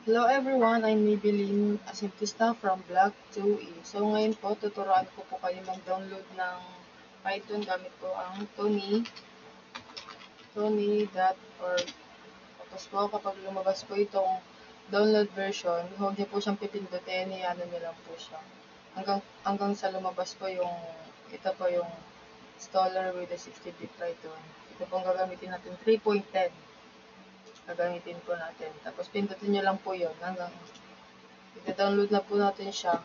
Hello everyone, I'm Maybelline Asintista from Blog 2E. So ngayon po, tuturuan ko po kayo mag-download ng Python gamit ko ang Tony.org. Tapos po, kapag lumabas po itong download version, huwag niyo po siyang pipindutin, i-ano niyo lang po siya. Hanggang sa lumabas po ito po yung installer with the 16-bit Python. Ito po ang gagamitin natin, 3.10. Gagamitin po natin. Tapos pindutin nyo lang po yun hanggang i-download na po natin siya.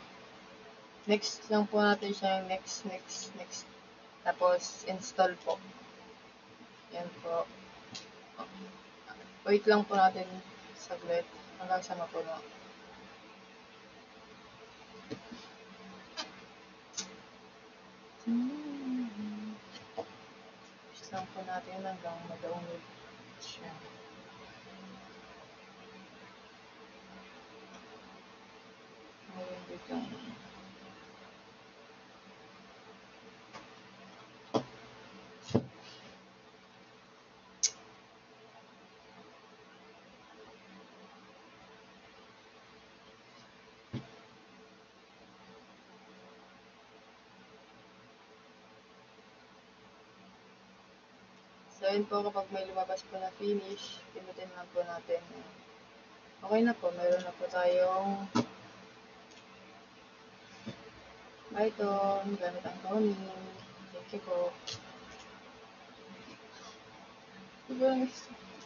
Next lang po natin siya, next. Tapos install po. Yan po. Wait lang po natin saglit hanggang sa mapuno. Wait lang po natin hanggang ma-download siya. Ngayon dito. So, yun po, kapag may lumabas po na finish, pinutin lang po natin. Okay na po, meron na po tayong Python, gamit ang Tony. Thank you po.